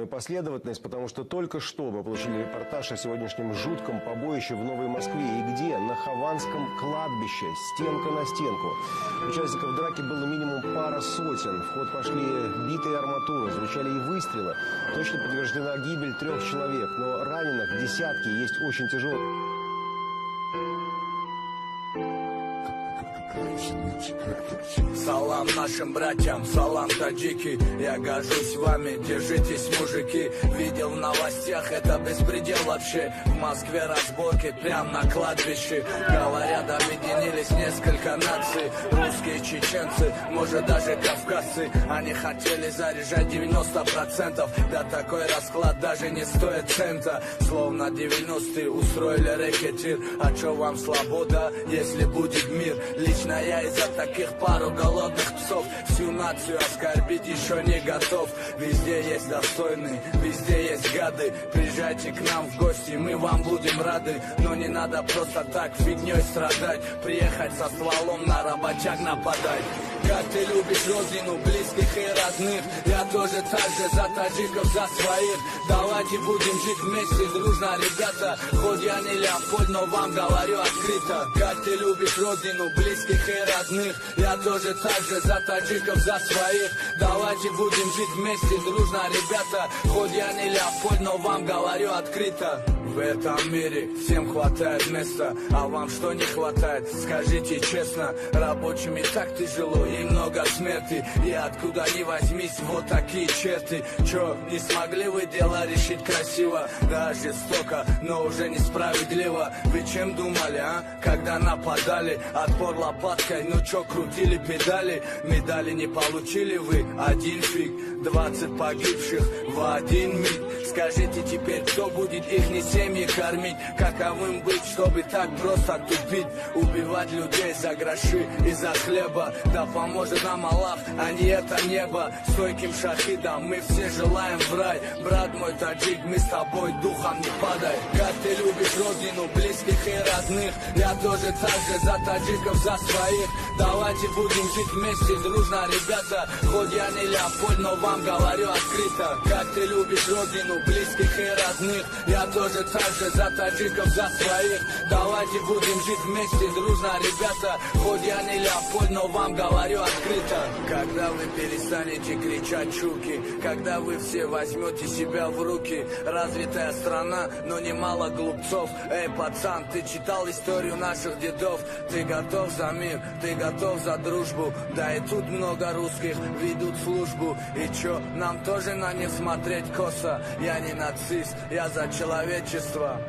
последовательность, потому что только что мы получили репортаж о сегодняшнем жутком побоище в Новой Москве. И где? На Хованском кладбище. Стенка на стенку. Участников драки было минимум пара сотен. В ход пошли битые арматуры, звучали и выстрелы. Точно подтверждена гибель 3 человек, но раненых десятки, есть очень тяжелые. Салам нашим братьям, салам таджики. Я горжусь вами, держитесь, мужики. Видел в новостях, это беспредел вообще. В Москве разборки прям на кладбище. Говорят, объединились несколько наций. Русские, чеченцы, может даже кавказцы. Они хотели заряжать 90%. Да такой расклад даже не стоит цента. Словно 90-е устроили рэкетир. А чё вам свобода, если будет мир? Лично я из-за таких пару голодных псов всю нацию оскорбить еще не готов. Везде есть достойные, везде есть гады. Приезжайте к нам в гости, мы вам будем рады. Но не надо просто так фигней страдать. Приехать со стволом на работяг нападать. Как ты любишь родину, близких и родных. Я тоже так же за таджиков, за своих. Давайте будем жить вместе, дружно, ребята. Хоть я не Леопольд, но вам говорю открыто. Как ты любишь родину, близких и родных. Я тоже так же за таджиков, за своих. Давайте будем жить вместе, дружно, ребята. Хоть я не Леопольд, но вам говорю открыто. В этом мире всем хватает места, а вам что не хватает? Скажите честно, рабочим и так тяжело и много смерти. И откуда ни возьмись, вот такие черты. Чё, не смогли вы дело решить красиво? Да, жестоко, но уже несправедливо. Вы чем думали, а? Когда нападали, отпор лопаткой, ну чё, крутили педали? Медали не получили вы, один фиг. 20 погибших в один миг. Скажите теперь, кто будет их не семьи кормить? Каковым быть, чтобы так просто тупить? Убивать людей за гроши и за хлеба. Да поможет нам Аллах, а не это небо. Стойким шахидам мы все желаем в рай. Брат мой таджик, мы с тобой духом не падай. Как ты любишь родину, близких и родных. Я тоже так же за таджиков, за своих. Давайте будем жить вместе, дружно, ребята. Хоть я не Леопольд, но вам говорю открыто. Как ты любишь родину, близких и родных. Я тоже так же за таджиков, за своих. Давайте будем жить вместе, дружно, ребята. Хоть я не Леопольд, но вам говорю открыто. Когда вы перестанете кричать чуки, когда вы все возьмете себя в руки. Развитая страна, но немало глупцов. Эй, пацан, ты читал историю наших дедов? Ты готов за мир, ты готов за дружбу? Да и тут много русских ведут службу. И чё, нам тоже на них смотреть косо? Я не нацист, я за человечество.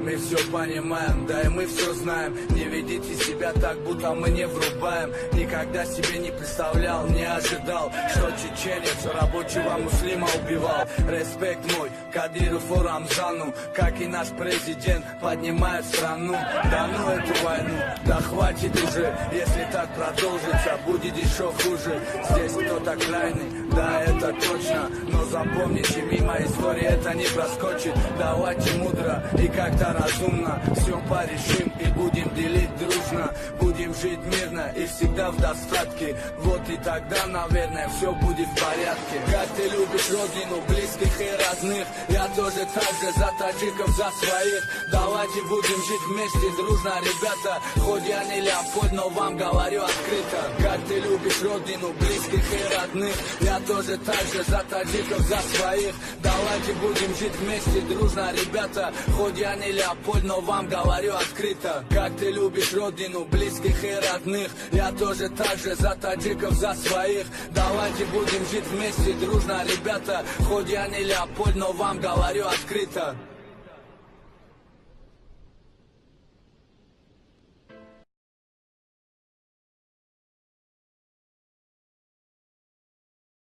Мы все понимаем, да и мы все знаем. Не ведите себя так, будто мы не врубаем. Никогда себе не представлял, не ожидал, что чеченец рабочего муслима убивал. Респект мой Кадырову Рамзану, как и наш президент поднимает страну. Да ну эту войну, да хватит уже. Если так продолжится, будет еще хуже. Здесь кто-то крайний, да это точно. Но запомните, мимо истории это не проскочит. Давайте мудро и как-то разумно все порешим и будем делить дружно. Будем жить мирно и всегда в достатке. Вот и тогда, наверное, все будет в порядке. Как ты любишь родину, близких и родных. Я тоже так же за таджиков, за своих. Давайте будем жить вместе, дружно, ребята. Хоть я не Леопольд, но вам говорю открыто. Как ты любишь родину, близких и родных. Я тоже так же за таджиков, за своих. Давайте будем жить вместе, дружно, ребята. Хоть я не Леопольд, но вам говорю открыто. Как ты любишь родину, близких и родных. Я тоже так же за таджиков, за своих. Давайте будем жить вместе, дружно, ребята. Хоть я не Леопольд, но вам говорю открыто.